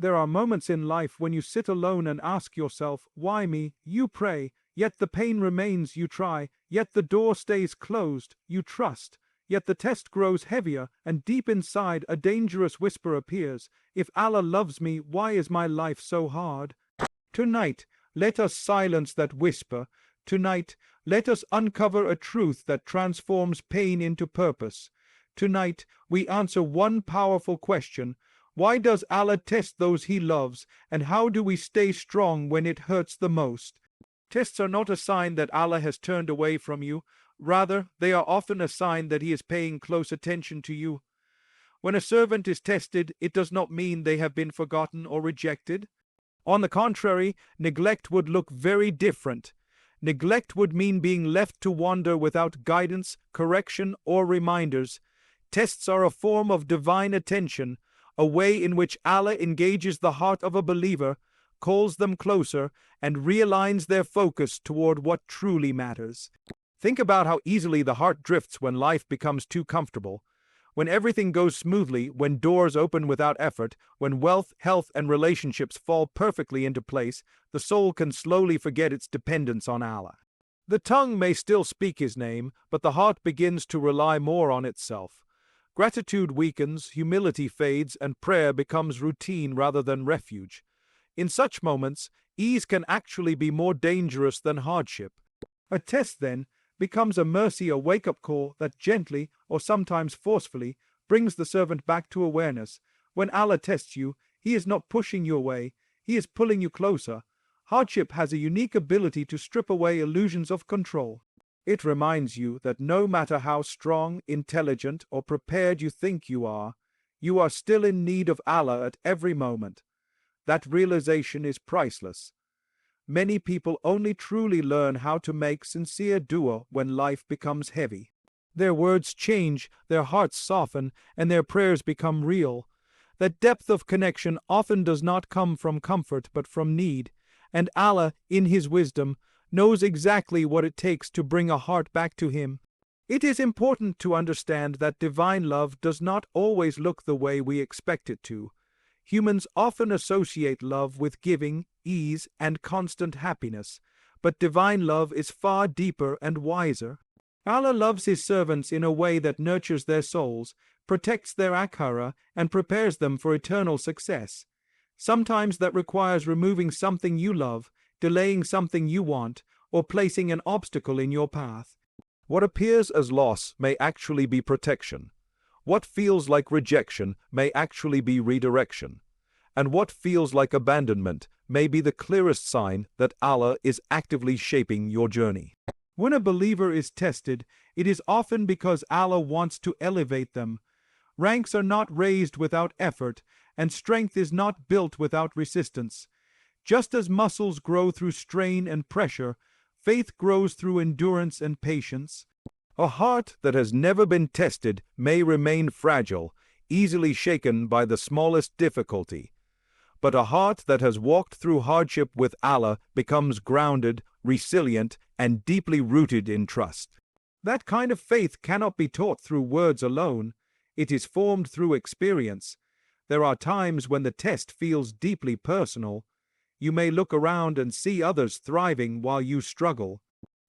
There are moments in life when you sit alone and ask yourself, why me? You pray, yet the pain remains, you try, yet the door stays closed, you trust. Yet the test grows heavier, and deep inside a dangerous whisper appears. If Allah loves me, why is my life so hard? Tonight, let us silence that whisper. Tonight, let us uncover a truth that transforms pain into purpose. Tonight, we answer one powerful question. Why does Allah test those He loves, and how do we stay strong when it hurts the most? Tests are not a sign that Allah has turned away from you. Rather, they are often a sign that He is paying close attention to you. When a servant is tested, it does not mean they have been forgotten or rejected. On the contrary, neglect would look very different. Neglect would mean being left to wander without guidance, correction, or reminders. Tests are a form of divine attention, a way in which Allah engages the heart of a believer, calls them closer, and realigns their focus toward what truly matters. Think about how easily the heart drifts when life becomes too comfortable. When everything goes smoothly, when doors open without effort, when wealth, health, and relationships fall perfectly into place, the soul can slowly forget its dependence on Allah. The tongue may still speak His name, but the heart begins to rely more on itself. Gratitude weakens, humility fades, and prayer becomes routine rather than refuge. In such moments, ease can actually be more dangerous than hardship. A test, then, becomes a mercy, a wake-up call that gently, or sometimes forcefully, brings the servant back to awareness. When Allah tests you, He is not pushing you away, He is pulling you closer. Hardship has a unique ability to strip away illusions of control. It reminds you that no matter how strong, intelligent, or prepared you think you are still in need of Allah at every moment. That realization is priceless. Many people only truly learn how to make sincere dua when life becomes heavy. Their words change, their hearts soften, and their prayers become real. That depth of connection often does not come from comfort but from need, and Allah, in His wisdom, knows exactly what it takes to bring a heart back to Him. It is important to understand that divine love does not always look the way we expect it to. Humans often associate love with giving, ease, and constant happiness, but divine love is far deeper and wiser. Allah loves His servants in a way that nurtures their souls, protects their akhira, and prepares them for eternal success. Sometimes that requires removing something you love, delaying something you want, or placing an obstacle in your path. What appears as loss may actually be protection. What feels like rejection may actually be redirection. And what feels like abandonment may be the clearest sign that Allah is actively shaping your journey. When a believer is tested, it is often because Allah wants to elevate them. Ranks are not raised without effort, and strength is not built without resistance. Just as muscles grow through strain and pressure, faith grows through endurance and patience. A heart that has never been tested may remain fragile, easily shaken by the smallest difficulty. But a heart that has walked through hardship with Allah becomes grounded, resilient, and deeply rooted in trust. That kind of faith cannot be taught through words alone. It is formed through experience. There are times when the test feels deeply personal. You may look around and see others thriving while you struggle.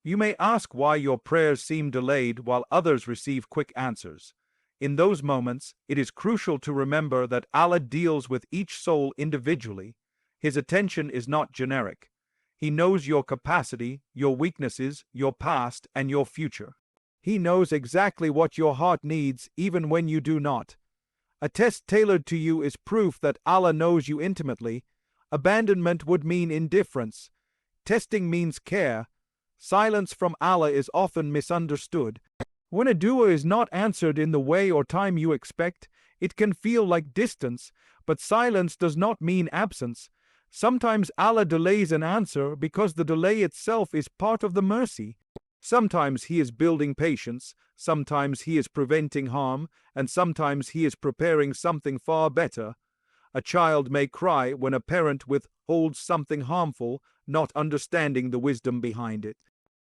You may ask why your prayers seem delayed while others receive quick answers. In those moments, it is crucial to remember that Allah deals with each soul individually. His attention is not generic. He knows your capacity, your weaknesses, your past, and your future. He knows exactly what your heart needs, even when you do not. A test tailored to you is proof that Allah knows you intimately. Abandonment would mean indifference. Testing means care. Silence from Allah is often misunderstood. When a dua is not answered in the way or time you expect, it can feel like distance, but silence does not mean absence. Sometimes Allah delays an answer because the delay itself is part of the mercy. Sometimes He is building patience, sometimes He is preventing harm, and sometimes He is preparing something far better. A child may cry when a parent withholds something harmful, not understanding the wisdom behind it.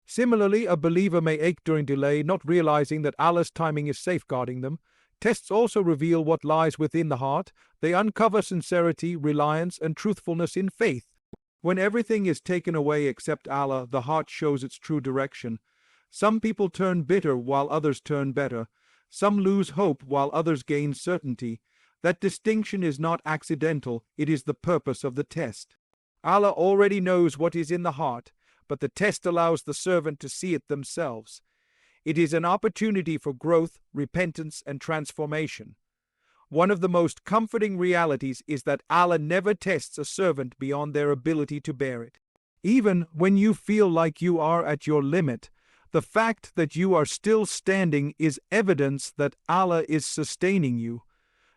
Similarly, a believer may ache during delay, not realizing that Allah's timing is safeguarding them. Tests also reveal what lies within the heart. They uncover sincerity, reliance, and truthfulness in faith. When everything is taken away except Allah, the heart shows its true direction. Some people turn bitter while others turn better. Some lose hope while others gain certainty. That distinction is not accidental, it is the purpose of the test. Allah already knows what is in the heart, but the test allows the servant to see it themselves. It is an opportunity for growth, repentance, and transformation. One of the most comforting realities is that Allah never tests a servant beyond their ability to bear it. Even when you feel like you are at your limit, the fact that you are still standing is evidence that Allah is sustaining you.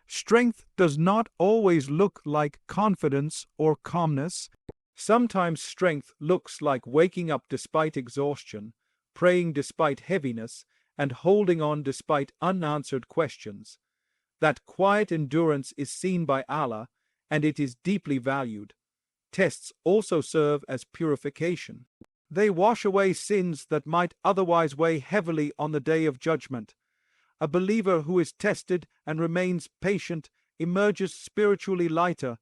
Strength does not always look like confidence or calmness. Sometimes strength looks like waking up despite exhaustion, praying despite heaviness, and holding on despite unanswered questions. That quiet endurance is seen by Allah, and it is deeply valued. Tests also serve as purification. They wash away sins that might otherwise weigh heavily on the day of judgment. A believer who is tested and remains patient emerges spiritually lighter,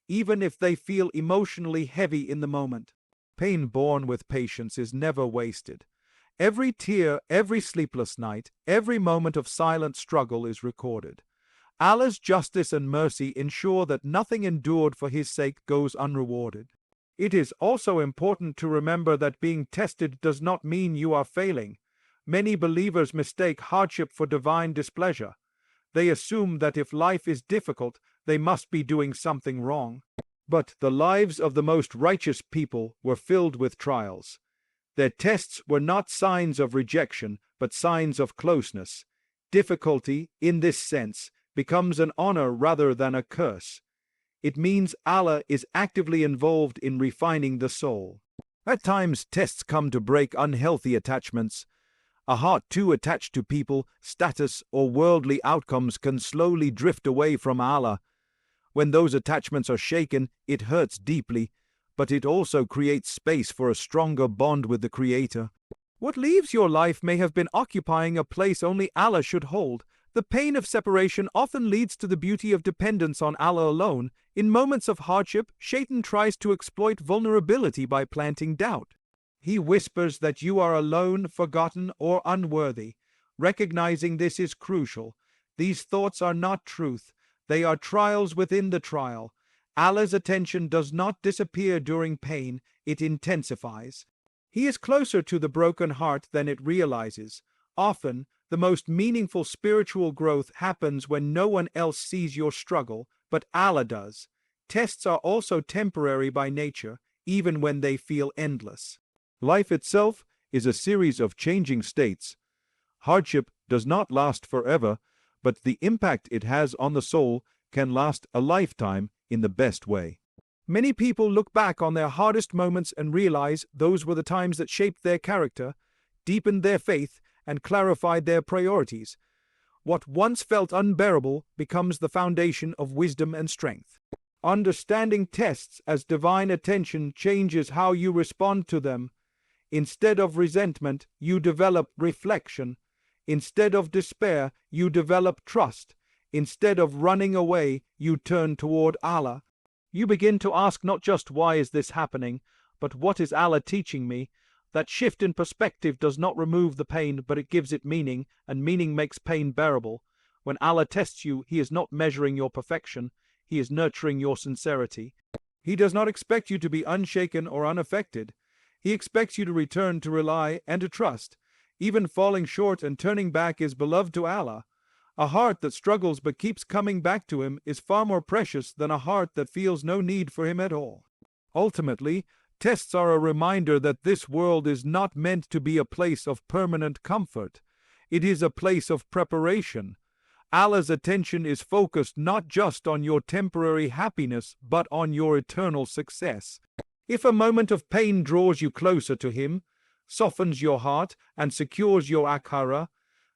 even if they feel emotionally heavy in the moment. Pain borne with patience is never wasted. Every tear, every sleepless night, every moment of silent struggle is recorded. Allah's justice and mercy ensure that nothing endured for His sake goes unrewarded. It is also important to remember that being tested does not mean you are failing. Many believers mistake hardship for divine displeasure. They assume that if life is difficult, they must be doing something wrong. But the lives of the most righteous people were filled with trials. Their tests were not signs of rejection, but signs of closeness. Difficulty, in this sense, becomes an honor rather than a curse. It means Allah is actively involved in refining the soul. At times, tests come to break unhealthy attachments. A heart too attached to people, status, or worldly outcomes can slowly drift away from Allah. When those attachments are shaken, it hurts deeply, but it also creates space for a stronger bond with the Creator. What leaves your life may have been occupying a place only Allah should hold. The pain of separation often leads to the beauty of dependence on Allah alone. In moments of hardship, Satan tries to exploit vulnerability by planting doubt. He whispers that you are alone, forgotten, or unworthy. Recognizing this is crucial. These thoughts are not truth. They are trials within the trial. Allah's attention does not disappear during pain, it intensifies. He is closer to the broken heart than it realizes. Often, the most meaningful spiritual growth happens when no one else sees your struggle, but Allah does. Tests are also temporary by nature, even when they feel endless. Life itself is a series of changing states. Hardship does not last forever, but the impact it has on the soul can last a lifetime in the best way. Many people look back on their hardest moments and realize those were the times that shaped their character, deepened their faith, and clarified their priorities. What once felt unbearable becomes the foundation of wisdom and strength. Understanding tests as divine attention changes how you respond to them. Instead of resentment, you develop reflection. Instead of despair, you develop trust. Instead of running away, you turn toward Allah. You begin to ask not just why is this happening, but what is Allah teaching me? That shift in perspective does not remove the pain, but it gives it meaning, and meaning makes pain bearable. When Allah tests you, He is not measuring your perfection, He is nurturing your sincerity. He does not expect you to be unshaken or unaffected. He expects you to return to rely and to trust. Even falling short and turning back is beloved to Allah. A heart that struggles but keeps coming back to Him is far more precious than a heart that feels no need for Him at all. Ultimately, tests are a reminder that this world is not meant to be a place of permanent comfort. It is a place of preparation. Allah's attention is focused not just on your temporary happiness, but on your eternal success. If a moment of pain draws you closer to Him, softens your heart, and secures your akhirah,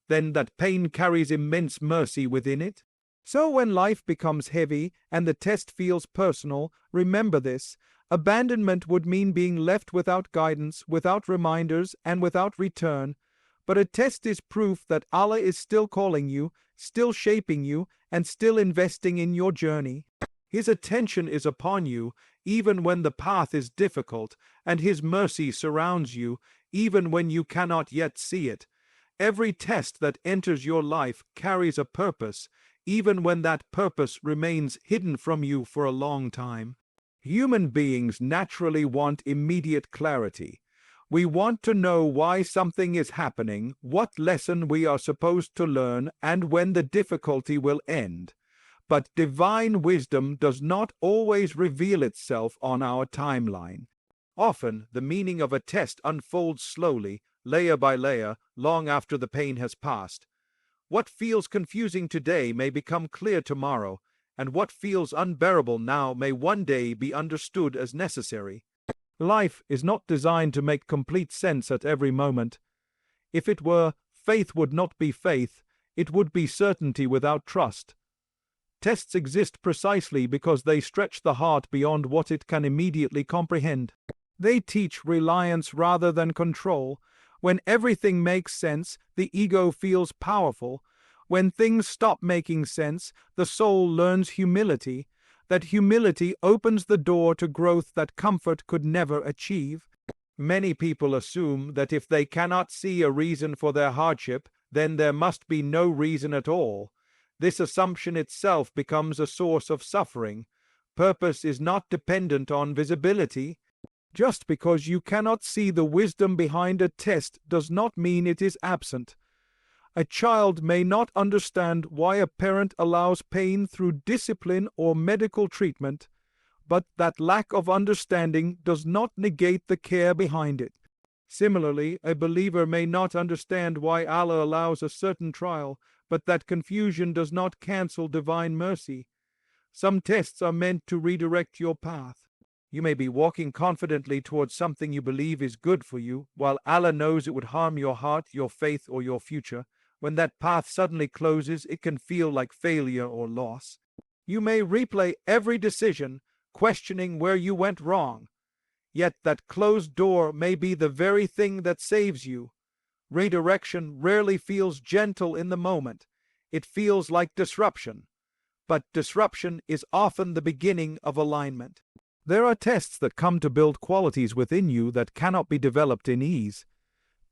then that pain carries immense mercy within it. So when life becomes heavy and the test feels personal, remember this. Abandonment would mean being left without guidance, without reminders, and without return. But a test is proof that Allah is still calling you, still shaping you, and still investing in your journey. His attention is upon you, even when the path is difficult, and His mercy surrounds you, even when you cannot yet see it. Every test that enters your life carries a purpose, even when that purpose remains hidden from you for a long time. Human beings naturally want immediate clarity. We want to know why something is happening, what lesson we are supposed to learn, and when the difficulty will end. But divine wisdom does not always reveal itself on our timeline. Often, the meaning of a test unfolds slowly, layer by layer, long after the pain has passed. What feels confusing today may become clear tomorrow, and what feels unbearable now may one day be understood as necessary. Life is not designed to make complete sense at every moment. If it were, faith would not be faith, it would be certainty without trust. Tests exist precisely because they stretch the heart beyond what it can immediately comprehend. They teach reliance rather than control. When everything makes sense, the ego feels powerful. When things stop making sense, the soul learns humility. That humility opens the door to growth that comfort could never achieve. Many people assume that if they cannot see a reason for their hardship, then there must be no reason at all. This assumption itself becomes a source of suffering. Purpose is not dependent on visibility. Just because you cannot see the wisdom behind a test does not mean it is absent. A child may not understand why a parent allows pain through discipline or medical treatment, but that lack of understanding does not negate the care behind it. Similarly, a believer may not understand why Allah allows a certain trial, but that confusion does not cancel divine mercy. Some tests are meant to redirect your path. You may be walking confidently towards something you believe is good for you, while Allah knows it would harm your heart, your faith, or your future. When that path suddenly closes, it can feel like failure or loss. You may replay every decision, questioning where you went wrong. Yet that closed door may be the very thing that saves you. Redirection rarely feels gentle in the moment. It feels like disruption. But disruption is often the beginning of alignment. There are tests that come to build qualities within you that cannot be developed in ease.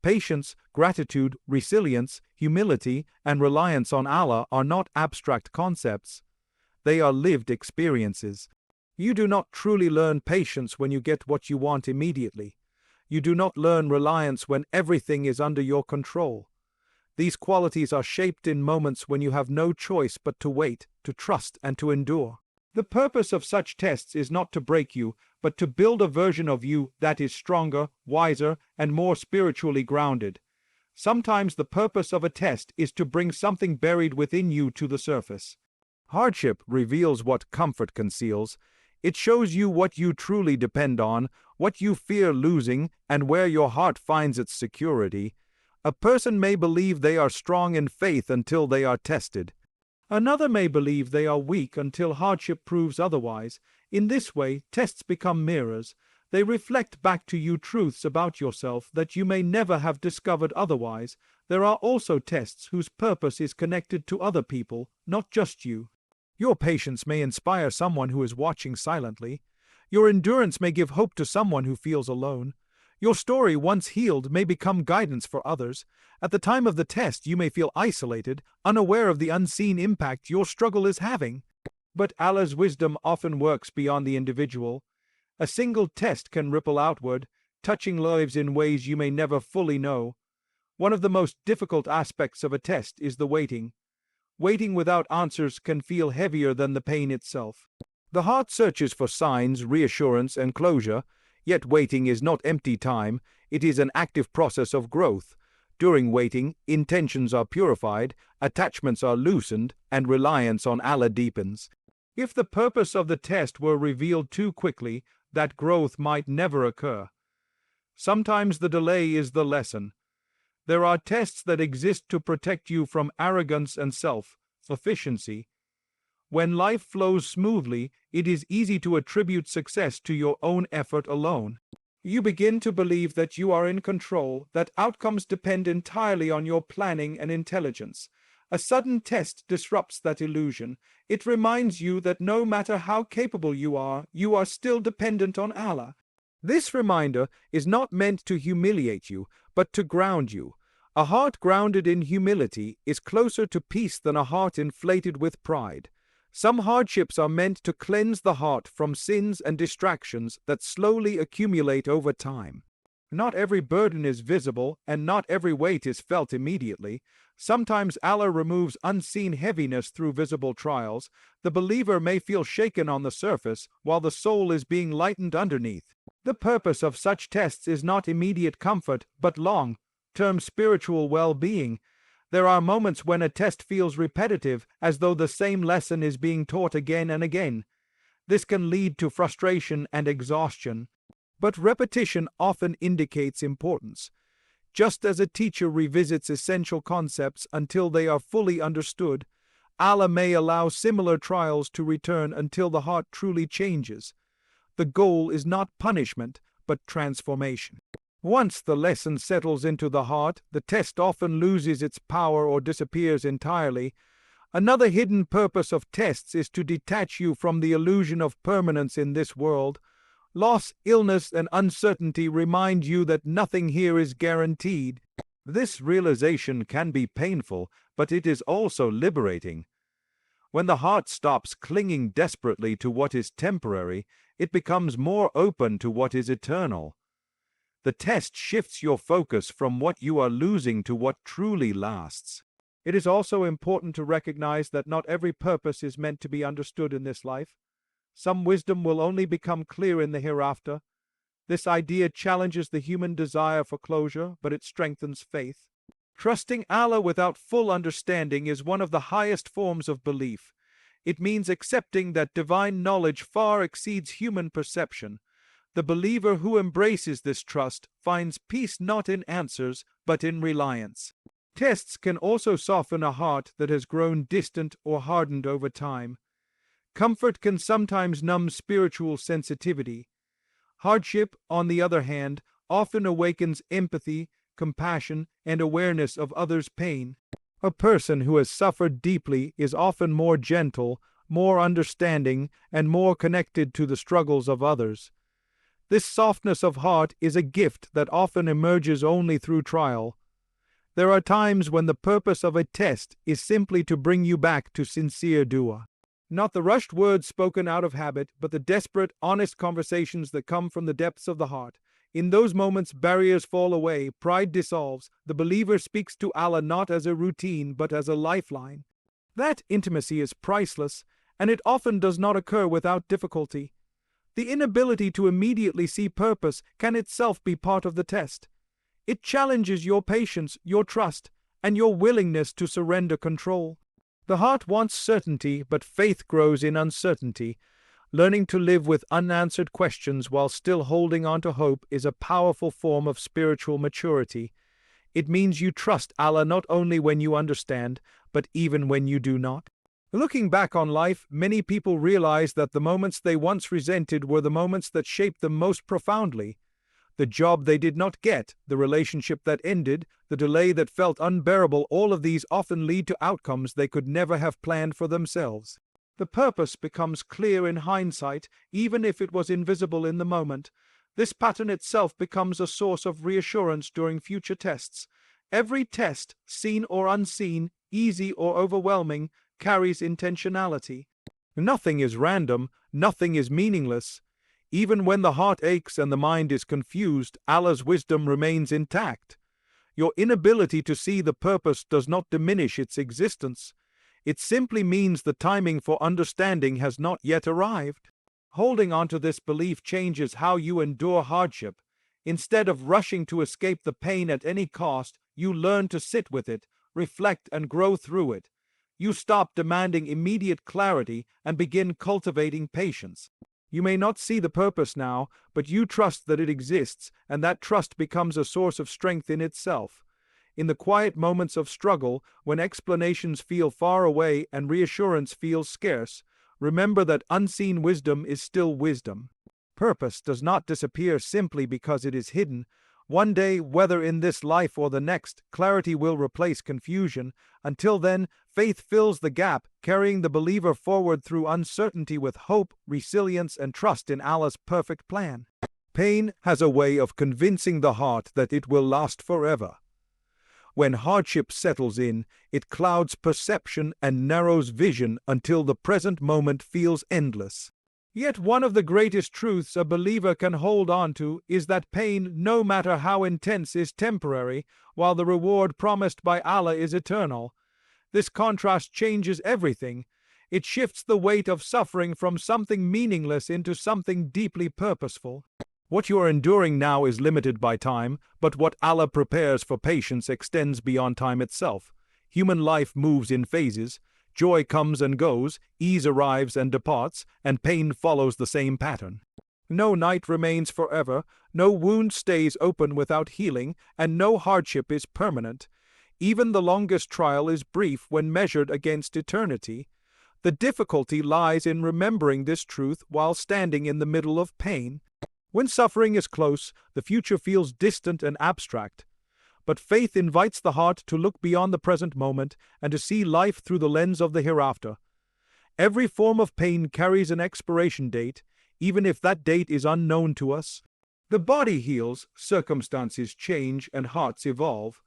Patience, gratitude, resilience, humility, and reliance on Allah are not abstract concepts. They are lived experiences. You do not truly learn patience when you get what you want immediately. You do not learn reliance when everything is under your control. These qualities are shaped in moments when you have no choice but to wait, to trust, and to endure. The purpose of such tests is not to break you, but to build a version of you that is stronger, wiser, and more spiritually grounded. Sometimes the purpose of a test is to bring something buried within you to the surface. Hardship reveals what comfort conceals. It shows you what you truly depend on, what you fear losing, and where your heart finds its security. A person may believe they are strong in faith until they are tested. Another may believe they are weak until hardship proves otherwise. In this way, tests become mirrors. They reflect back to you truths about yourself that you may never have discovered otherwise. There are also tests whose purpose is connected to other people, not just you. Your patience may inspire someone who is watching silently. Your endurance may give hope to someone who feels alone. Your story, once healed, may become guidance for others. At the time of the test, you may feel isolated, unaware of the unseen impact your struggle is having. But Allah's wisdom often works beyond the individual. A single test can ripple outward, touching lives in ways you may never fully know. One of the most difficult aspects of a test is the waiting. Waiting without answers can feel heavier than the pain itself. The heart searches for signs, reassurance, and closure. Yet waiting is not empty time, it is an active process of growth. During waiting, intentions are purified, attachments are loosened, and reliance on Allah deepens. If the purpose of the test were revealed too quickly, that growth might never occur. Sometimes the delay is the lesson. There are tests that exist to protect you from arrogance and self-sufficiency. When life flows smoothly, it is easy to attribute success to your own effort alone. You begin to believe that you are in control, that outcomes depend entirely on your planning and intelligence. A sudden test disrupts that illusion. It reminds you that no matter how capable you are still dependent on Allah. This reminder is not meant to humiliate you, but to ground you. A heart grounded in humility is closer to peace than a heart inflated with pride. Some hardships are meant to cleanse the heart from sins and distractions that slowly accumulate over time. Not every burden is visible, and not every weight is felt immediately. Sometimes Allah removes unseen heaviness through visible trials. The believer may feel shaken on the surface, while the soul is being lightened underneath. The purpose of such tests is not immediate comfort, but long-term spiritual well-being. There are moments when a test feels repetitive, as though the same lesson is being taught again and again. This can lead to frustration and exhaustion. But repetition often indicates importance. Just as a teacher revisits essential concepts until they are fully understood, Allah may allow similar trials to return until the heart truly changes. The goal is not punishment, but transformation. Once the lesson settles into the heart, the test often loses its power or disappears entirely. Another hidden purpose of tests is to detach you from the illusion of permanence in this world. Loss, illness, and uncertainty remind you that nothing here is guaranteed. This realization can be painful, but it is also liberating. When the heart stops clinging desperately to what is temporary, it becomes more open to what is eternal. The test shifts your focus from what you are losing to what truly lasts. It is also important to recognize that not every purpose is meant to be understood in this life. Some wisdom will only become clear in the hereafter. This idea challenges the human desire for closure, but it strengthens faith. Trusting Allah without full understanding is one of the highest forms of belief. It means accepting that divine knowledge far exceeds human perception. The believer who embraces this trust finds peace not in answers, but in reliance. Tests can also soften a heart that has grown distant or hardened over time. Comfort can sometimes numb spiritual sensitivity. Hardship, on the other hand, often awakens empathy, compassion, and awareness of others' pain. A person who has suffered deeply is often more gentle, more understanding, and more connected to the struggles of others. This softness of heart is a gift that often emerges only through trial. There are times when the purpose of a test is simply to bring you back to sincere dua. Not the rushed words spoken out of habit, but the desperate, honest conversations that come from the depths of the heart. In those moments, barriers fall away, pride dissolves. The believer speaks to Allah not as a routine, but as a lifeline. That intimacy is priceless, and it often does not occur without difficulty. The inability to immediately see purpose can itself be part of the test. It challenges your patience, your trust, and your willingness to surrender control. The heart wants certainty, but faith grows in uncertainty. Learning to live with unanswered questions while still holding on to hope is a powerful form of spiritual maturity. It means you trust Allah not only when you understand, but even when you do not. Looking back on life, many people realize that the moments they once resented were the moments that shaped them most profoundly. The job they did not get, the relationship that ended, the delay that felt unbearable, all of these often lead to outcomes they could never have planned for themselves. The purpose becomes clear in hindsight, even if it was invisible in the moment. This pattern itself becomes a source of reassurance during future tests. Every test, seen or unseen, easy or overwhelming, carries intentionality. Nothing is random, nothing is meaningless. Even when the heart aches and the mind is confused, Allah's wisdom remains intact. Your inability to see the purpose does not diminish its existence. It simply means the timing for understanding has not yet arrived. Holding on to this belief changes how you endure hardship. Instead of rushing to escape the pain at any cost, you learn to sit with it, reflect, and grow through it. You stop demanding immediate clarity and begin cultivating patience. You may not see the purpose now, but you trust that it exists, and that trust becomes a source of strength in itself. In the quiet moments of struggle, when explanations feel far away and reassurance feels scarce, remember that unseen wisdom is still wisdom. Purpose does not disappear simply because it is hidden. One day, whether in this life or the next, clarity will replace confusion. Until then, faith fills the gap, carrying the believer forward through uncertainty with hope, resilience, and trust in Allah's perfect plan. Pain has a way of convincing the heart that it will last forever. When hardship settles in, it clouds perception and narrows vision until the present moment feels endless. Yet one of the greatest truths a believer can hold on to is that pain, no matter how intense, is temporary, while the reward promised by Allah is eternal. This contrast changes everything. It shifts the weight of suffering from something meaningless into something deeply purposeful. What you are enduring now is limited by time, but what Allah prepares for patience extends beyond time itself. Human life moves in phases. Joy comes and goes, ease arrives and departs, and pain follows the same pattern. No night remains forever, no wound stays open without healing, and no hardship is permanent. Even the longest trial is brief when measured against eternity. The difficulty lies in remembering this truth while standing in the middle of pain. When suffering is close, the future feels distant and abstract. But faith invites the heart to look beyond the present moment and to see life through the lens of the hereafter. Every form of pain carries an expiration date, even if that date is unknown to us. The body heals, circumstances change, and hearts evolve.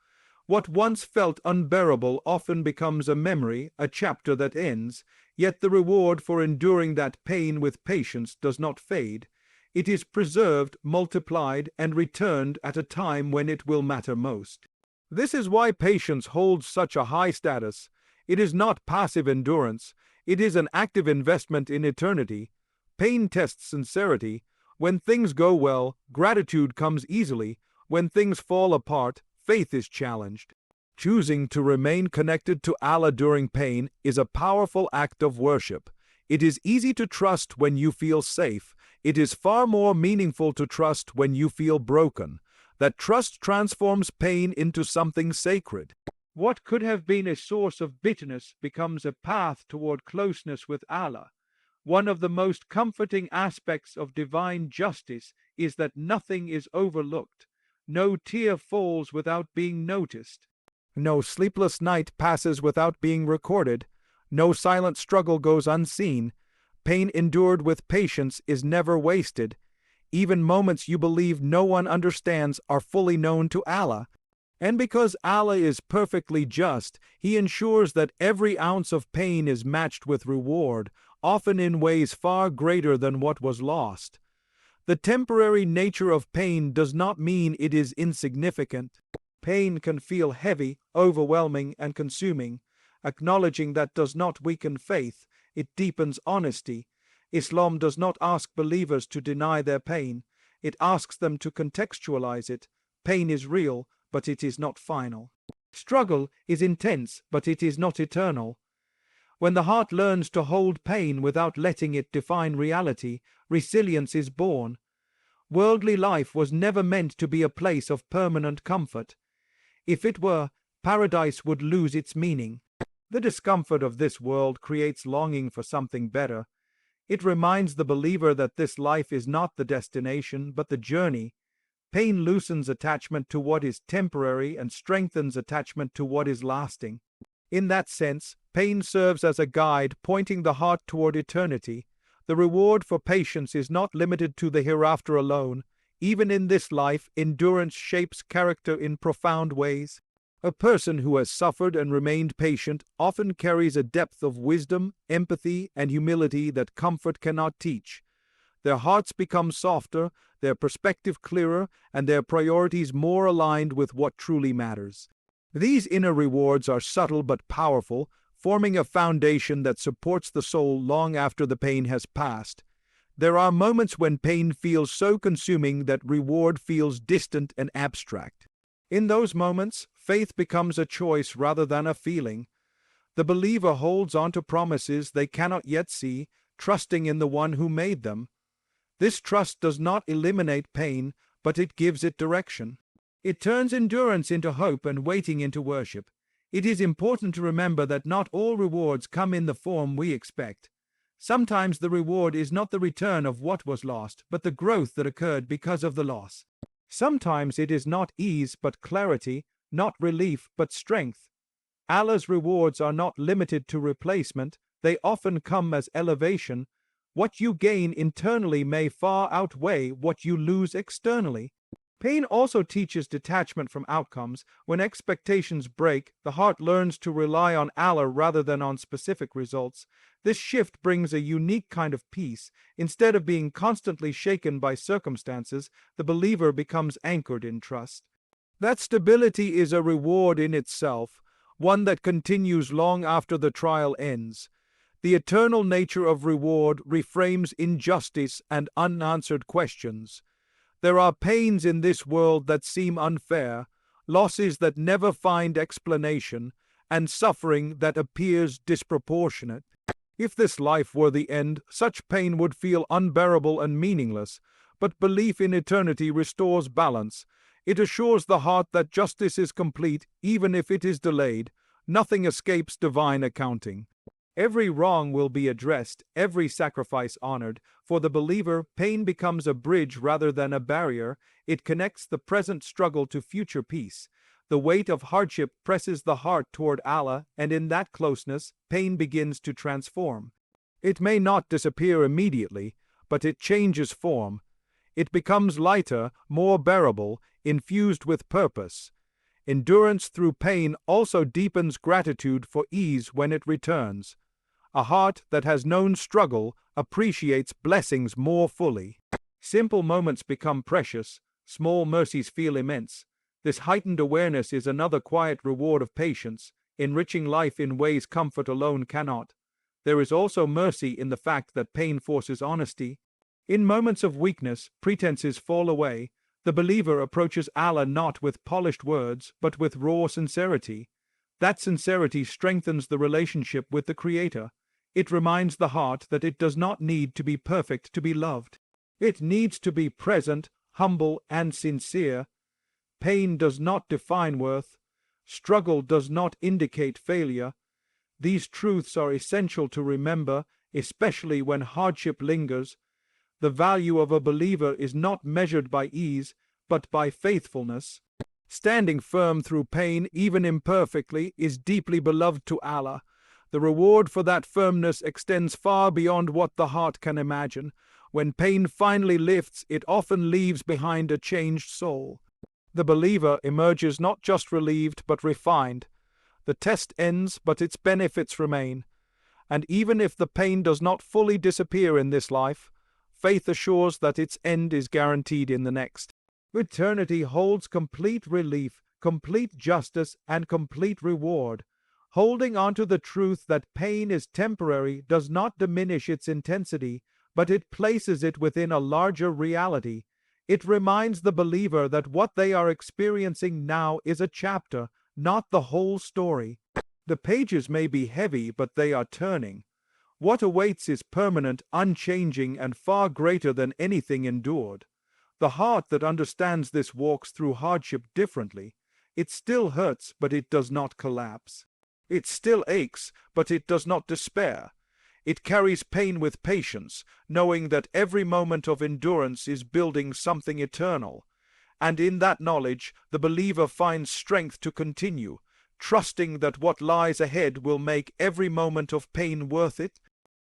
What once felt unbearable often becomes a memory, a chapter that ends, yet the reward for enduring that pain with patience does not fade. It is preserved, multiplied, and returned at a time when it will matter most. This is why patience holds such a high status. It is not passive endurance. It is an active investment in eternity. Pain tests sincerity. When things go well, gratitude comes easily. When things fall apart, faith is challenged. Choosing to remain connected to Allah during pain is a powerful act of worship. It is easy to trust when you feel safe. It is far more meaningful to trust when you feel broken. That trust transforms pain into something sacred. What could have been a source of bitterness becomes a path toward closeness with Allah. One of the most comforting aspects of divine justice is that nothing is overlooked. No tear falls without being noticed. No sleepless night passes without being recorded. No silent struggle goes unseen. Pain endured with patience is never wasted. Even moments you believe no one understands are fully known to Allah. And because Allah is perfectly just, He ensures that every ounce of pain is matched with reward, often in ways far greater than what was lost. The temporary nature of pain does not mean it is insignificant. Pain can feel heavy, overwhelming, and consuming. Acknowledging that does not weaken faith. It deepens honesty. Islam does not ask believers to deny their pain. It asks them to contextualize it. Pain is real, but it is not final. Struggle is intense, but it is not eternal. When the heart learns to hold pain without letting it define reality, resilience is born. Worldly life was never meant to be a place of permanent comfort. If it were, paradise would lose its meaning. The discomfort of this world creates longing for something better. It reminds the believer that this life is not the destination, but the journey. Pain loosens attachment to what is temporary and strengthens attachment to what is lasting. In that sense, pain serves as a guide pointing the heart toward eternity. The reward for patience is not limited to the hereafter alone. Even in this life, endurance shapes character in profound ways. A person who has suffered and remained patient often carries a depth of wisdom, empathy, and humility that comfort cannot teach. Their hearts become softer, their perspective clearer, and their priorities more aligned with what truly matters. These inner rewards are subtle but powerful, forming a foundation that supports the soul long after the pain has passed. There are moments when pain feels so consuming that reward feels distant and abstract. In those moments, faith becomes a choice rather than a feeling. The believer holds on to promises they cannot yet see, trusting in the one who made them. This trust does not eliminate pain, but it gives it direction. It turns endurance into hope and waiting into worship. It is important to remember that not all rewards come in the form we expect. Sometimes the reward is not the return of what was lost, but the growth that occurred because of the loss. Sometimes it is not ease but clarity, not relief but strength. Allah's rewards are not limited to replacement, they often come as elevation. What you gain internally may far outweigh what you lose externally. Pain also teaches detachment from outcomes. When expectations break, the heart learns to rely on Allah rather than on specific results. This shift brings a unique kind of peace. Instead of being constantly shaken by circumstances, the believer becomes anchored in trust. That stability is a reward in itself, one that continues long after the trial ends. The eternal nature of reward reframes injustice and unanswered questions. There are pains in this world that seem unfair, losses that never find explanation, and suffering that appears disproportionate. If this life were the end, such pain would feel unbearable and meaningless, but belief in eternity restores balance. It assures the heart that justice is complete, even if it is delayed. Nothing escapes divine accounting. Every wrong will be addressed, every sacrifice honored. For the believer, pain becomes a bridge rather than a barrier. It connects the present struggle to future peace. The weight of hardship presses the heart toward Allah, and in that closeness, pain begins to transform. It may not disappear immediately, but it changes form. It becomes lighter, more bearable, infused with purpose. Endurance through pain also deepens gratitude for ease when it returns. A heart that has known struggle appreciates blessings more fully. Simple moments become precious, small mercies feel immense. This heightened awareness is another quiet reward of patience, enriching life in ways comfort alone cannot. There is also mercy in the fact that pain forces honesty. In moments of weakness, pretenses fall away. The believer approaches Allah not with polished words, but with raw sincerity. That sincerity strengthens the relationship with the Creator. It reminds the heart that it does not need to be perfect to be loved. It needs to be present, humble, and sincere. Pain does not define worth. Struggle does not indicate failure. These truths are essential to remember, especially when hardship lingers. The value of a believer is not measured by ease, but by faithfulness. Standing firm through pain, even imperfectly, is deeply beloved to Allah. The reward for that firmness extends far beyond what the heart can imagine. When pain finally lifts, it often leaves behind a changed soul. The believer emerges not just relieved, but refined. The test ends, but its benefits remain. And even if the pain does not fully disappear in this life, faith assures that its end is guaranteed in the next. Eternity holds complete relief, complete justice, and complete reward. Holding onto the truth that pain is temporary does not diminish its intensity, but it places it within a larger reality. It reminds the believer that what they are experiencing now is a chapter, not the whole story. The pages may be heavy, but they are turning. What awaits is permanent, unchanging, and far greater than anything endured. The heart that understands this walks through hardship differently. It still hurts, but it does not collapse. It still aches, but it does not despair. It carries pain with patience, knowing that every moment of endurance is building something eternal. And in that knowledge, the believer finds strength to continue, trusting that what lies ahead will make every moment of pain worth it.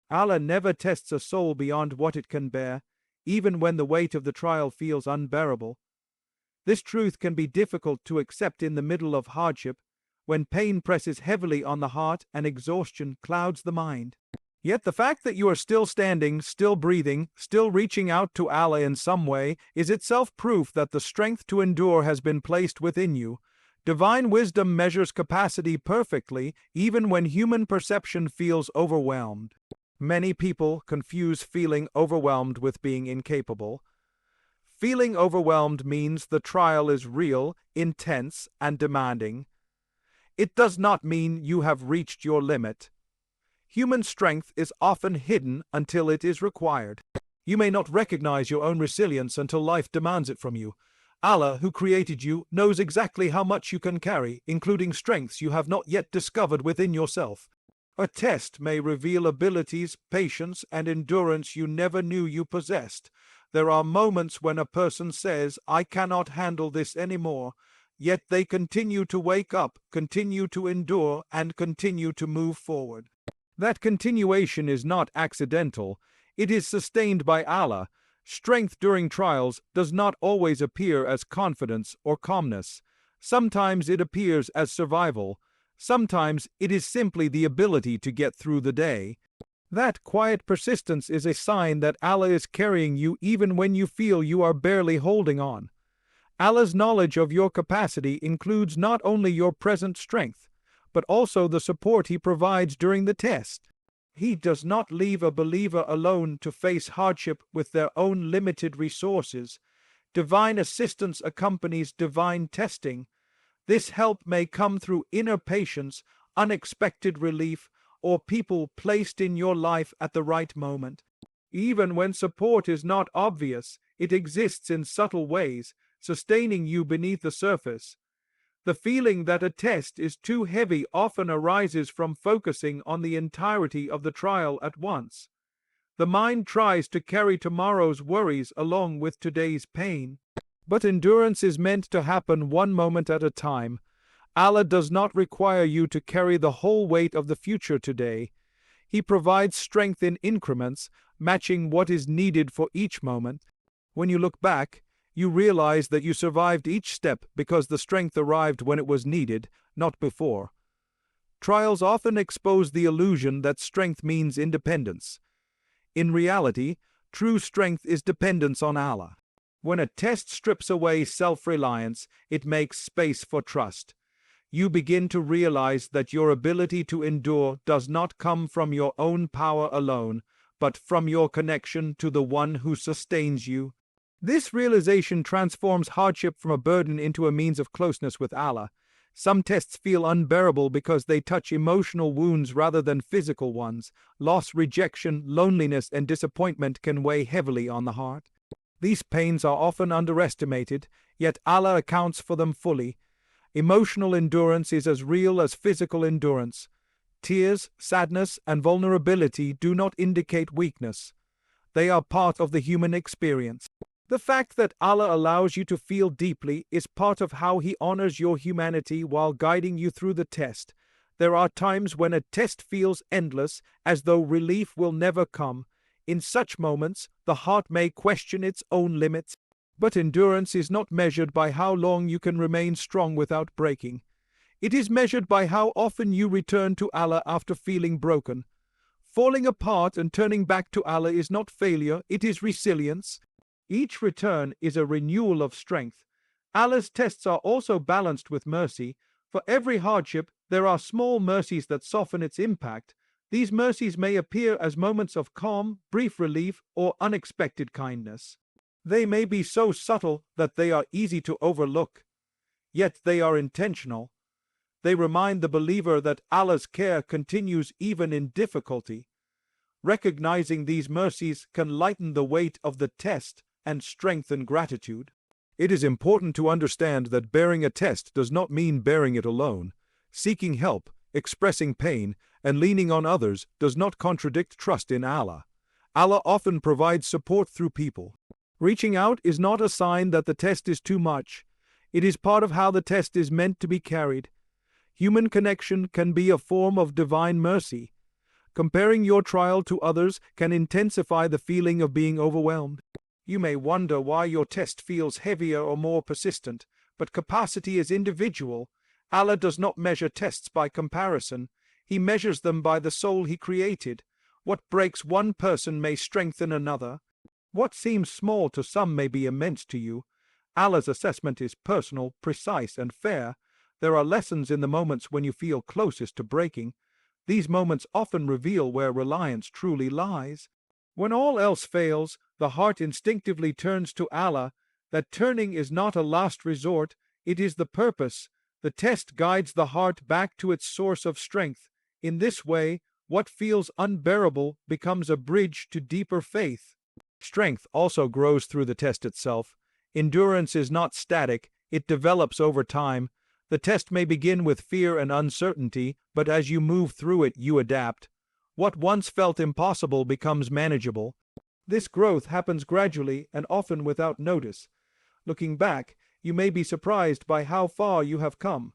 Allah never tests a soul beyond what it can bear, even when the weight of the trial feels unbearable. This truth can be difficult to accept in the middle of hardship, when pain presses heavily on the heart and exhaustion clouds the mind. Yet the fact that you are still standing, still breathing, still reaching out to Allah in some way is itself proof that the strength to endure has been placed within you. Divine wisdom measures capacity perfectly, even when human perception feels overwhelmed. Many people confuse feeling overwhelmed with being incapable. Feeling overwhelmed means the trial is real, intense, and demanding. It does not mean you have reached your limit. Human strength is often hidden until it is required. You may not recognize your own resilience until life demands it from you. Allah, who created you, knows exactly how much you can carry, including strengths you have not yet discovered within yourself. A test may reveal abilities, patience, and endurance you never knew you possessed. There are moments when a person says, "I cannot handle this anymore," yet they continue to wake up, continue to endure, and continue to move forward. That continuation is not accidental, it is sustained by Allah. Strength during trials does not always appear as confidence or calmness. Sometimes it appears as survival. Sometimes it is simply the ability to get through the day. That quiet persistence is a sign that Allah is carrying you even when you feel you are barely holding on. Allah's knowledge of your capacity includes not only your present strength, but also the support He provides during the test. He does not leave a believer alone to face hardship with their own limited resources. Divine assistance accompanies divine testing. This help may come through inner patience, unexpected relief, or people placed in your life at the right moment. Even when support is not obvious, it exists in subtle ways, sustaining you beneath the surface. The feeling that a test is too heavy often arises from focusing on the entirety of the trial at once. The mind tries to carry tomorrow's worries along with today's pain. But endurance is meant to happen one moment at a time. Allah does not require you to carry the whole weight of the future today. He provides strength in increments, matching what is needed for each moment. When you look back, you realize that you survived each step because the strength arrived when it was needed, not before. Trials often expose the illusion that strength means independence. In reality, true strength is dependence on Allah. When a test strips away self-reliance, it makes space for trust. You begin to realize that your ability to endure does not come from your own power alone, but from your connection to the One who sustains you. This realization transforms hardship from a burden into a means of closeness with Allah. Some tests feel unbearable because they touch emotional wounds rather than physical ones. Loss, rejection, loneliness, and disappointment can weigh heavily on the heart. These pains are often underestimated, yet Allah accounts for them fully. Emotional endurance is as real as physical endurance. Tears, sadness, and vulnerability do not indicate weakness. They are part of the human experience. The fact that Allah allows you to feel deeply is part of how He honors your humanity while guiding you through the test. There are times when a test feels endless, as though relief will never come. In such moments, the heart may question its own limits. But endurance is not measured by how long you can remain strong without breaking. It is measured by how often you return to Allah after feeling broken. Falling apart and turning back to Allah is not failure, it is resilience. Each return is a renewal of strength. Allah's tests are also balanced with mercy. For every hardship, there are small mercies that soften its impact. These mercies may appear as moments of calm, brief relief, or unexpected kindness. They may be so subtle that they are easy to overlook, yet they are intentional. They remind the believer that Allah's care continues even in difficulty. Recognizing these mercies can lighten the weight of the test and strengthen gratitude. It is important to understand that bearing a test does not mean bearing it alone. Seeking help, expressing pain, and leaning on others does not contradict trust in Allah. Allah often provides support through people. Reaching out is not a sign that the test is too much. It is part of how the test is meant to be carried. Human connection can be a form of divine mercy. Comparing your trial to others can intensify the feeling of being overwhelmed. You may wonder why your test feels heavier or more persistent, but capacity is individual. Allah does not measure tests by comparison. He measures them by the soul He created. What breaks one person may strengthen another. What seems small to some may be immense to you. Allah's assessment is personal, precise, and fair. There are lessons in the moments when you feel closest to breaking. These moments often reveal where reliance truly lies. When all else fails, the heart instinctively turns to Allah. That turning is not a last resort, it is the purpose. The test guides the heart back to its source of strength. In this way, what feels unbearable becomes a bridge to deeper faith. Strength also grows through the test itself. Endurance is not static, it develops over time. The test may begin with fear and uncertainty, but as you move through it, you adapt. What once felt impossible becomes manageable. This growth happens gradually and often without notice. Looking back, you may be surprised by how far you have come.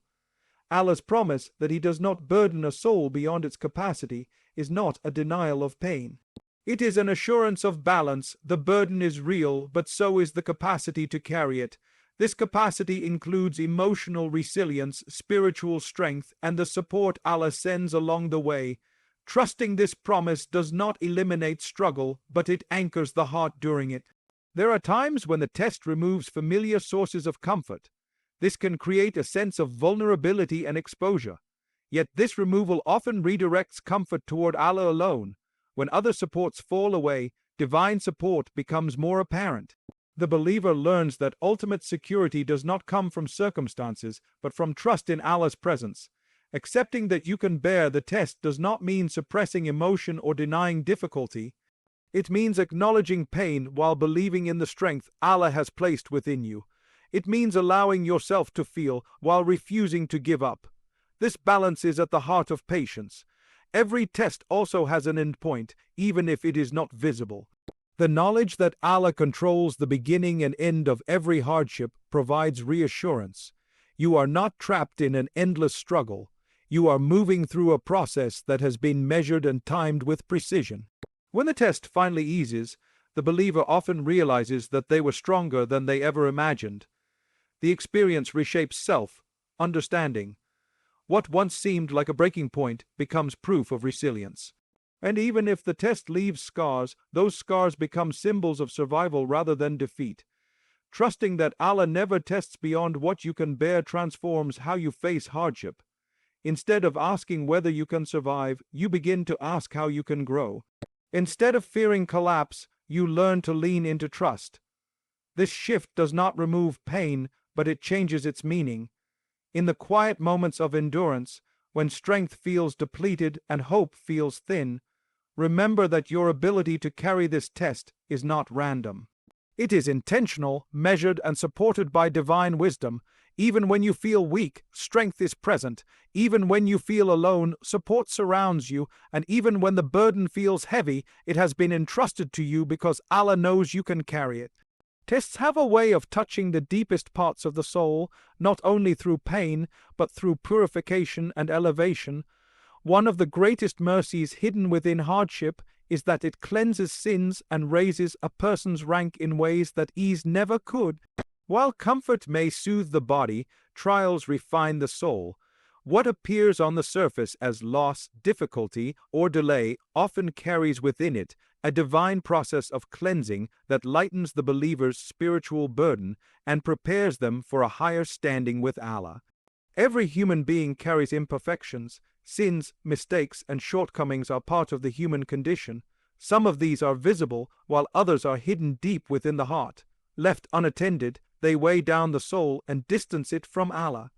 Allah's promise that He does not burden a soul beyond its capacity is not a denial of pain. It is an assurance of balance. The burden is real, but so is the capacity to carry it. This capacity includes emotional resilience, spiritual strength, and the support Allah sends along the way. Trusting this promise does not eliminate struggle, but it anchors the heart during it. There are times when the test removes familiar sources of comfort. This can create a sense of vulnerability and exposure. Yet this removal often redirects comfort toward Allah alone. When other supports fall away, divine support becomes more apparent. The believer learns that ultimate security does not come from circumstances, but from trust in Allah's presence. Accepting that you can bear the test does not mean suppressing emotion or denying difficulty. It means acknowledging pain while believing in the strength Allah has placed within you. It means allowing yourself to feel while refusing to give up. This balance is at the heart of patience. Every test also has an end point, even if it is not visible. The knowledge that Allah controls the beginning and end of every hardship provides reassurance. You are not trapped in an endless struggle. You are moving through a process that has been measured and timed with precision. When the test finally eases, the believer often realizes that they were stronger than they ever imagined. The experience reshapes self-understanding. What once seemed like a breaking point becomes proof of resilience. And even if the test leaves scars, those scars become symbols of survival rather than defeat. Trusting that Allah never tests beyond what you can bear transforms how you face hardship. Instead of asking whether you can survive, you begin to ask how you can grow. Instead of fearing collapse, you learn to lean into trust. This shift does not remove pain, but it changes its meaning. In the quiet moments of endurance, when strength feels depleted and hope feels thin, remember that your ability to carry this test is not random. It is intentional, measured, and supported by divine wisdom. Even when you feel weak, strength is present. Even when you feel alone, support surrounds you. And even when the burden feels heavy, it has been entrusted to you because Allah knows you can carry it. Tests have a way of touching the deepest parts of the soul, not only through pain, but through purification and elevation. One of the greatest mercies hidden within hardship is that it cleanses sins and raises a person's rank in ways that ease never could. While comfort may soothe the body, trials refine the soul. What appears on the surface as loss, difficulty, or delay often carries within it a divine process of cleansing that lightens the believer's spiritual burden and prepares them for a higher standing with Allah. Every human being carries imperfections. Sins, mistakes, and shortcomings are part of the human condition. Some of these are visible, while others are hidden deep within the heart. Left unattended, they weigh down the soul and distance it from Allah.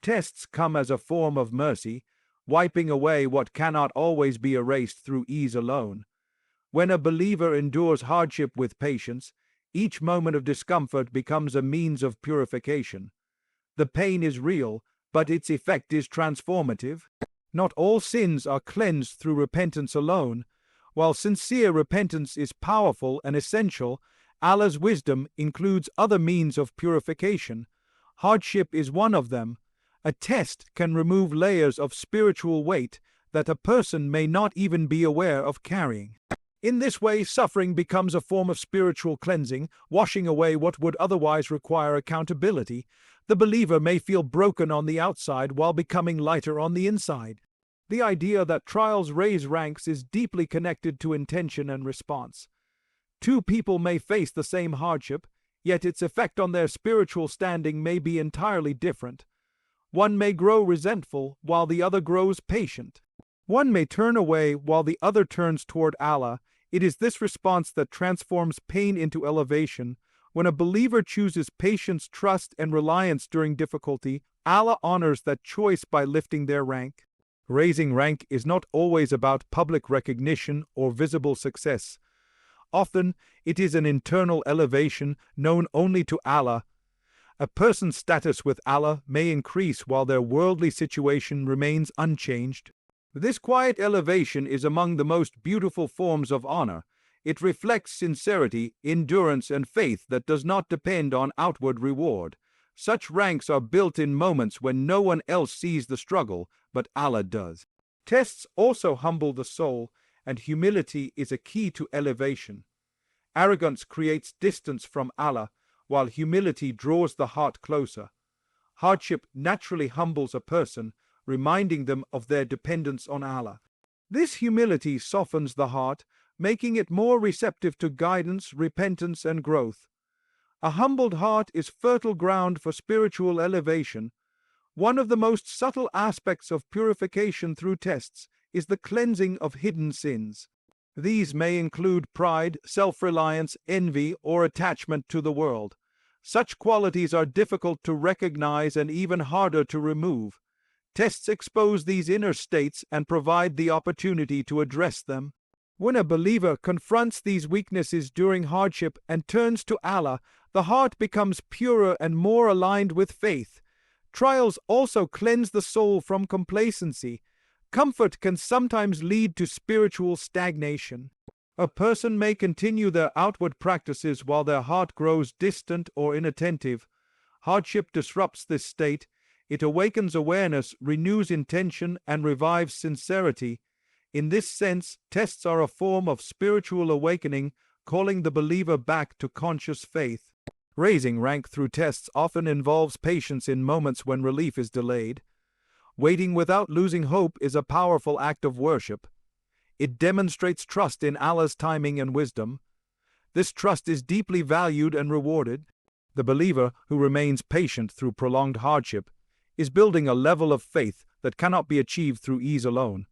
Tests come as a form of mercy, wiping away what cannot always be erased through ease alone. When a believer endures hardship with patience, each moment of discomfort becomes a means of purification. The pain is real, but its effect is transformative. Not all sins are cleansed through repentance alone. While sincere repentance is powerful and essential, Allah's wisdom includes other means of purification. Hardship is one of them. A test can remove layers of spiritual weight that a person may not even be aware of carrying. In this way, suffering becomes a form of spiritual cleansing, washing away what would otherwise require accountability. The believer may feel broken on the outside while becoming lighter on the inside. The idea that trials raise ranks is deeply connected to intention and response. Two people may face the same hardship, yet its effect on their spiritual standing may be entirely different. One may grow resentful while the other grows patient. One may turn away while the other turns toward Allah. It is this response that transforms pain into elevation. When a believer chooses patience, trust, and reliance during difficulty, Allah honors that choice by lifting their rank. Raising rank is not always about public recognition or visible success. Often, it is an internal elevation known only to Allah. A person's status with Allah may increase while their worldly situation remains unchanged. This quiet elevation is among the most beautiful forms of honor. It reflects sincerity, endurance, and faith that does not depend on outward reward. Such ranks are built in moments when no one else sees the struggle, but Allah does. Tests also humble the soul, and humility is a key to elevation. Arrogance creates distance from Allah, while humility draws the heart closer. Hardship naturally humbles a person, reminding them of their dependence on Allah. This humility softens the heart, making it more receptive to guidance, repentance, and growth. A humbled heart is fertile ground for spiritual elevation. One of the most subtle aspects of purification through tests is the cleansing of hidden sins. These may include pride, self-reliance, envy, or attachment to the world. Such qualities are difficult to recognize and even harder to remove. Tests expose these inner states and provide the opportunity to address them. When a believer confronts these weaknesses during hardship and turns to Allah, the heart becomes purer and more aligned with faith. Trials also cleanse the soul from complacency. Comfort can sometimes lead to spiritual stagnation. A person may continue their outward practices while their heart grows distant or inattentive. Hardship disrupts this state. It awakens awareness, renews intention, and revives sincerity. In this sense, tests are a form of spiritual awakening, calling the believer back to conscious faith. Raising rank through tests often involves patience in moments when relief is delayed. Waiting without losing hope is a powerful act of worship. It demonstrates trust in Allah's timing and wisdom. This trust is deeply valued and rewarded. The believer who remains patient through prolonged hardship is building a level of faith that cannot be achieved through ease alone.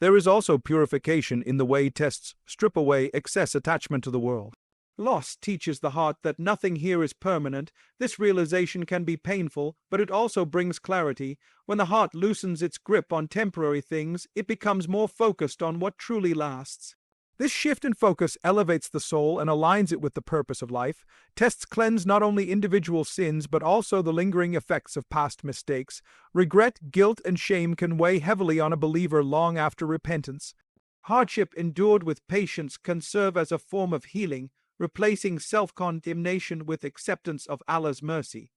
There is also purification in the way tests strip away excess attachment to the world. Loss teaches the heart that nothing here is permanent. This realization can be painful, but it also brings clarity. When the heart loosens its grip on temporary things, it becomes more focused on what truly lasts. This shift in focus elevates the soul and aligns it with the purpose of life. Tests cleanse not only individual sins, but also the lingering effects of past mistakes. Regret, guilt, and shame can weigh heavily on a believer long after repentance. Hardship endured with patience can serve as a form of healing, replacing self-condemnation with acceptance of Allah's mercy.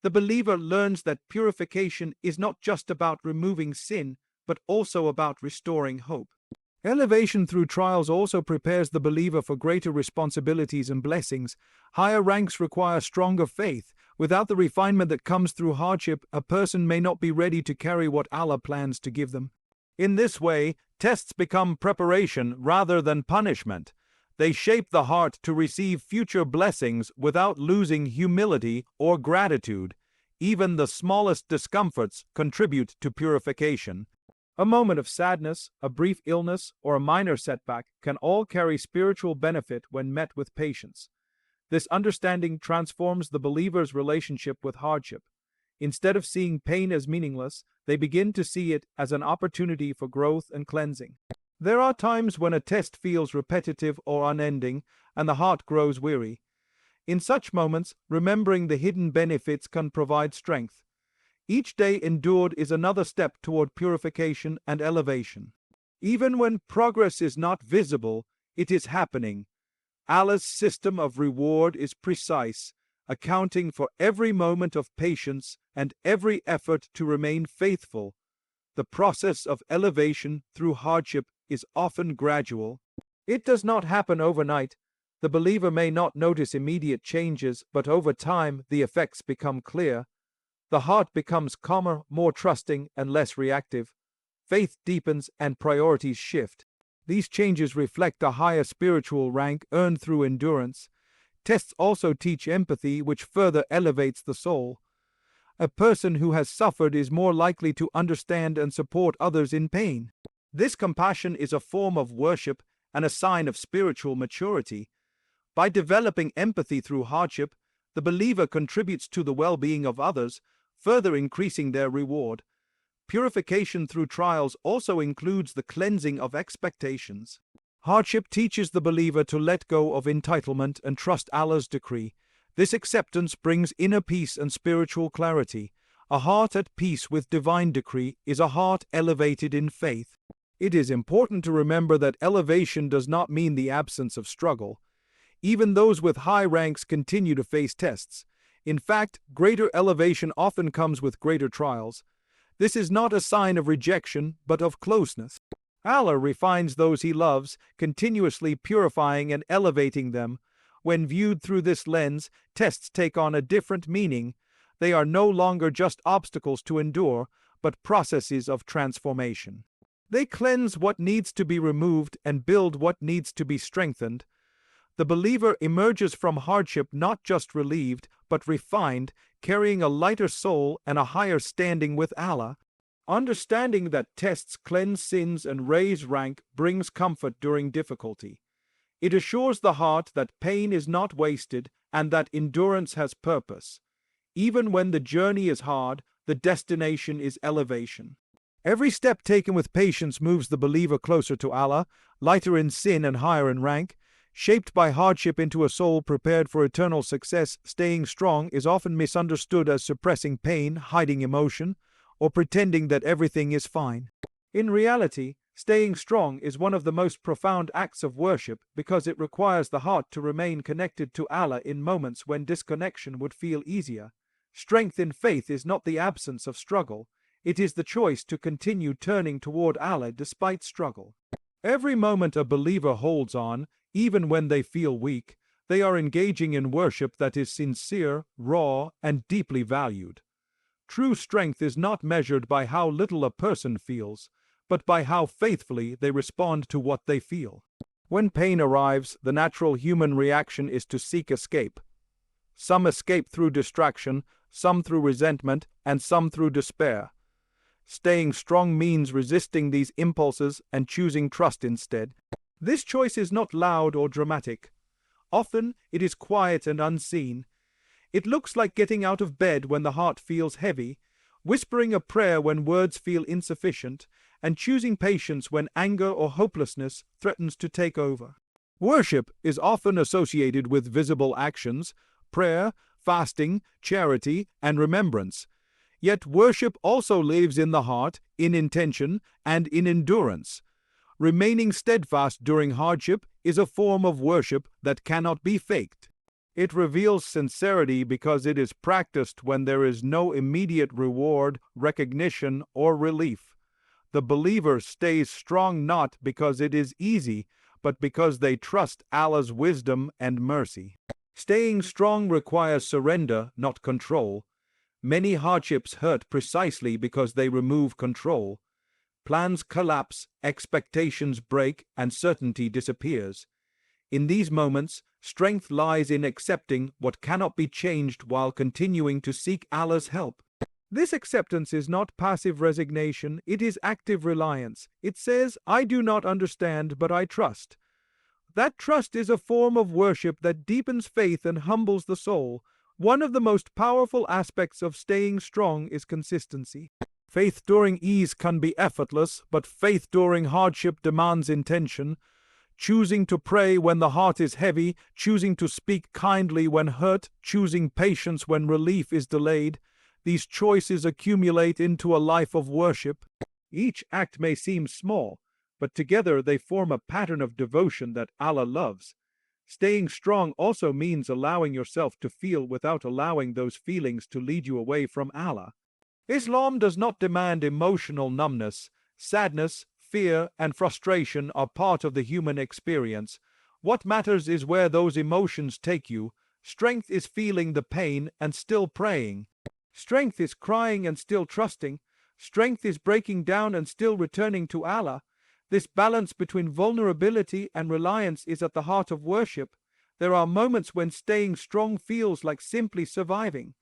The believer learns that purification is not just about removing sin, but also about restoring hope. Elevation through trials also prepares the believer for greater responsibilities and blessings. Higher ranks require stronger faith. Without the refinement that comes through hardship, a person may not be ready to carry what Allah plans to give them. In this way, tests become preparation rather than punishment. They shape the heart to receive future blessings without losing humility or gratitude. Even the smallest discomforts contribute to purification. A moment of sadness, a brief illness, or a minor setback can all carry spiritual benefit when met with patience. This understanding transforms the believer's relationship with hardship. Instead of seeing pain as meaningless, they begin to see it as an opportunity for growth and cleansing. There are times when a test feels repetitive or unending, and the heart grows weary. In such moments, remembering the hidden benefits can provide strength. Each day endured is another step toward purification and elevation. Even when progress is not visible, it is happening. Allah's system of reward is precise, accounting for every moment of patience and every effort to remain faithful. The process of elevation through hardship is often gradual. It does not happen overnight. The believer may not notice immediate changes, but over time the effects become clear. The heart becomes calmer, more trusting, and less reactive. Faith deepens and priorities shift. These changes reflect a higher spiritual rank earned through endurance. Tests also teach empathy, which further elevates the soul. A person who has suffered is more likely to understand and support others in pain. This compassion is a form of worship and a sign of spiritual maturity. By developing empathy through hardship, the believer contributes to the well-being of others, further increasing their reward. Purification through trials also includes the cleansing of expectations. Hardship teaches the believer to let go of entitlement and trust Allah's decree. This acceptance brings inner peace and spiritual clarity. A heart at peace with divine decree is a heart elevated in faith. It is important to remember that elevation does not mean the absence of struggle. Even those with high ranks continue to face tests. In fact, greater elevation often comes with greater trials. This is not a sign of rejection, but of closeness. Allah refines those He loves, continuously purifying and elevating them. When viewed through this lens, tests take on a different meaning. They are no longer just obstacles to endure, but processes of transformation. They cleanse what needs to be removed and build what needs to be strengthened. The believer emerges from hardship not just relieved, but refined, carrying a lighter soul and a higher standing with Allah. Understanding that tests cleanse sins and raise rank brings comfort during difficulty. It assures the heart that pain is not wasted and that endurance has purpose. Even when the journey is hard, the destination is elevation. Every step taken with patience moves the believer closer to Allah, lighter in sin and higher in rank. Shaped by hardship into a soul prepared for eternal success, staying strong is often misunderstood as suppressing pain, hiding emotion, or pretending that everything is fine. In reality, staying strong is one of the most profound acts of worship because it requires the heart to remain connected to Allah in moments when disconnection would feel easier. Strength in faith is not the absence of struggle, it is the choice to continue turning toward Allah despite struggle. Every moment a believer holds on, even when they feel weak, they are engaging in worship that is sincere, raw, and deeply valued. True strength is not measured by how little a person feels, but by how faithfully they respond to what they feel. When pain arrives, the natural human reaction is to seek escape. Some escape through distraction, some through resentment, and some through despair. Staying strong means resisting these impulses and choosing trust instead. This choice is not loud or dramatic. Often it is quiet and unseen. It looks like getting out of bed when the heart feels heavy, whispering a prayer when words feel insufficient, and choosing patience when anger or hopelessness threatens to take over. Worship is often associated with visible actions, prayer, fasting, charity, and remembrance. Yet worship also lives in the heart, in intention, and in endurance. Remaining steadfast during hardship is a form of worship that cannot be faked. It reveals sincerity because it is practiced when there is no immediate reward, recognition, or relief. The believer stays strong not because it is easy, but because they trust Allah's wisdom and mercy. Staying strong requires surrender, not control. Many hardships hurt precisely because they remove control. Plans collapse, expectations break, and certainty disappears. In these moments, strength lies in accepting what cannot be changed while continuing to seek Allah's help. This acceptance is not passive resignation, it is active reliance. It says, I do not understand, but I trust. That trust is a form of worship that deepens faith and humbles the soul. One of the most powerful aspects of staying strong is consistency. Faith during ease can be effortless, but faith during hardship demands intention. Choosing to pray when the heart is heavy, choosing to speak kindly when hurt, choosing patience when relief is delayed. These choices accumulate into a life of worship. Each act may seem small, but together they form a pattern of devotion that Allah loves. Staying strong also means allowing yourself to feel without allowing those feelings to lead you away from Allah. Islam does not demand emotional numbness. Sadness, fear, and frustration are part of the human experience. What matters is where those emotions take you. Strength is feeling the pain and still praying. Strength is crying and still trusting. Strength is breaking down and still returning to Allah. This balance between vulnerability and reliance is at the heart of worship. There are moments when staying strong feels like simply surviving.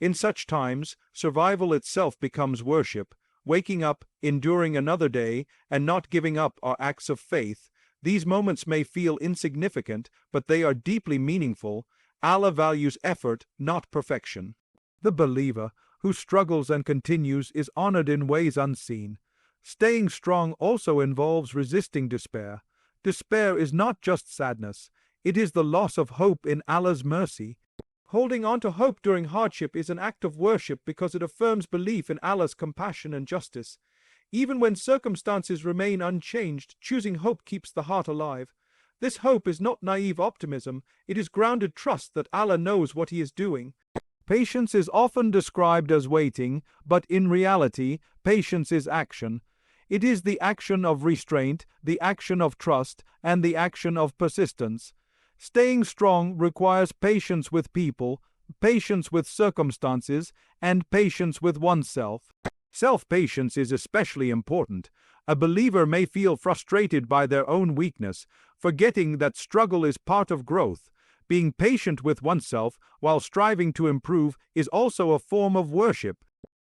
In such times, survival itself becomes worship. Waking up, enduring another day, and not giving up are acts of faith. These moments may feel insignificant, but they are deeply meaningful. Allah values effort, not perfection. The believer, who struggles and continues, is honored in ways unseen. Staying strong also involves resisting despair. Despair is not just sadness. It is the loss of hope in Allah's mercy. Holding on to hope during hardship is an act of worship because it affirms belief in Allah's compassion and justice. Even when circumstances remain unchanged, choosing hope keeps the heart alive. This hope is not naive optimism, it is grounded trust that Allah knows what He is doing. Patience is often described as waiting, but in reality, patience is action. It is the action of restraint, the action of trust, and the action of persistence. Staying strong requires patience with people, patience with circumstances, and patience with oneself. Self-patience is especially important. A believer may feel frustrated by their own weakness, forgetting that struggle is part of growth. Being patient with oneself while striving to improve is also a form of worship.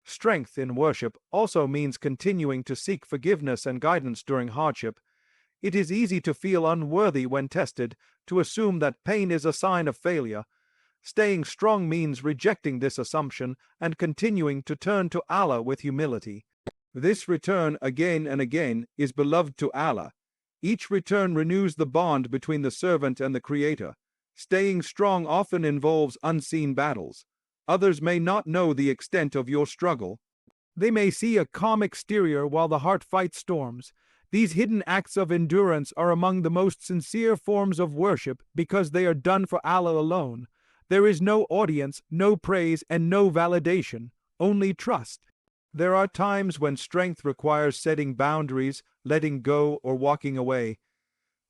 Strength in worship also means continuing to seek forgiveness and guidance during hardship. It is easy to feel unworthy when tested, to assume that pain is a sign of failure. Staying strong means rejecting this assumption and continuing to turn to Allah with humility. This return again and again is beloved to Allah. Each return renews the bond between the servant and the Creator. Staying strong often involves unseen battles. Others may not know the extent of your struggle. They may see a calm exterior while the heart fights storms. These hidden acts of endurance are among the most sincere forms of worship because they are done for Allah alone. There is no audience, no praise, and no validation, only trust. There are times when strength requires setting boundaries, letting go, or walking away.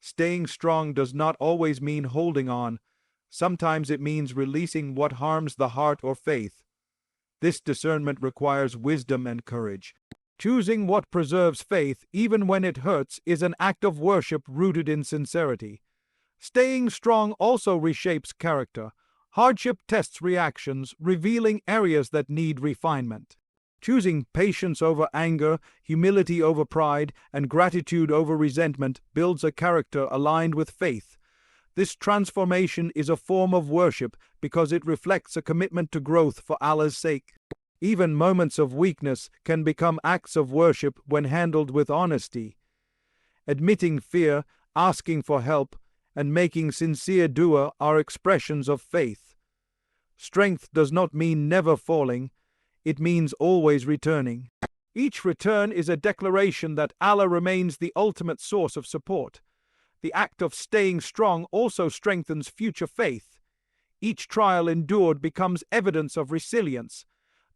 Staying strong does not always mean holding on. Sometimes it means releasing what harms the heart or faith. This discernment requires wisdom and courage. Choosing what preserves faith, even when it hurts, is an act of worship rooted in sincerity. Staying strong also reshapes character. Hardship tests reactions, revealing areas that need refinement. Choosing patience over anger, humility over pride, and gratitude over resentment builds a character aligned with faith. This transformation is a form of worship because it reflects a commitment to growth for Allah's sake. Even moments of weakness can become acts of worship when handled with honesty. Admitting fear, asking for help, and making sincere dua are expressions of faith. Strength does not mean never falling, it means always returning. Each return is a declaration that Allah remains the ultimate source of support. The act of staying strong also strengthens future faith. Each trial endured becomes evidence of resilience.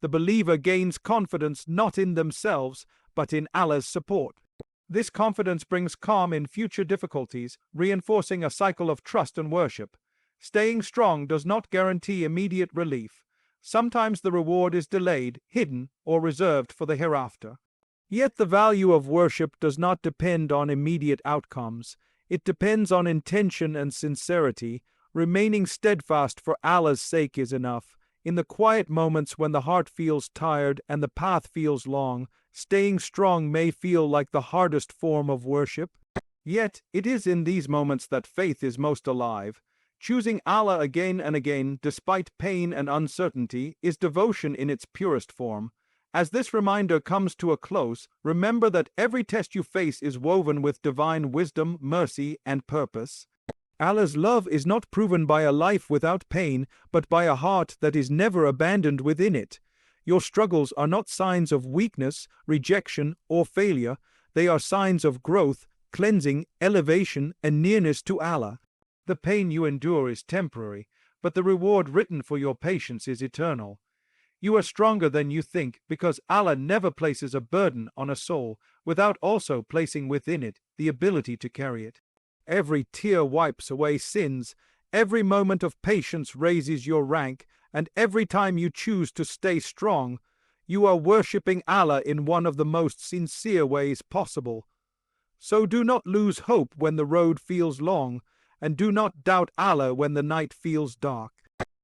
The believer gains confidence not in themselves, but in Allah's support. This confidence brings calm in future difficulties, reinforcing a cycle of trust and worship. Staying strong does not guarantee immediate relief. Sometimes the reward is delayed, hidden, or reserved for the hereafter. Yet the value of worship does not depend on immediate outcomes. It depends on intention and sincerity. Remaining steadfast for Allah's sake is enough. In the quiet moments when the heart feels tired and the path feels long, staying strong may feel like the hardest form of worship. Yet it is in these moments that faith is most alive. Choosing Allah again and again, despite pain and uncertainty, is devotion in its purest form. As this reminder comes to a close, remember that every test you face is woven with divine wisdom, mercy, and purpose. Allah's love is not proven by a life without pain, but by a heart that is never abandoned within it. Your struggles are not signs of weakness, rejection, or failure. They are signs of growth, cleansing, elevation, and nearness to Allah. The pain you endure is temporary, but the reward written for your patience is eternal. You are stronger than you think because Allah never places a burden on a soul without also placing within it the ability to carry it. Every tear wipes away sins, every moment of patience raises your rank, and every time you choose to stay strong, you are worshipping Allah in one of the most sincere ways possible. So do not lose hope when the road feels long, and do not doubt Allah when the night feels dark.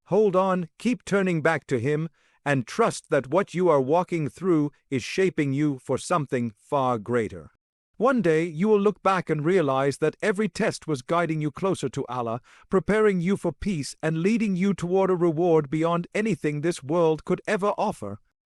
Hold on, keep turning back to Him, and trust that what you are walking through is shaping you for something far greater. One day you will look back and realize that every test was guiding you closer to Allah, preparing you for peace and leading you toward a reward beyond anything this world could ever offer.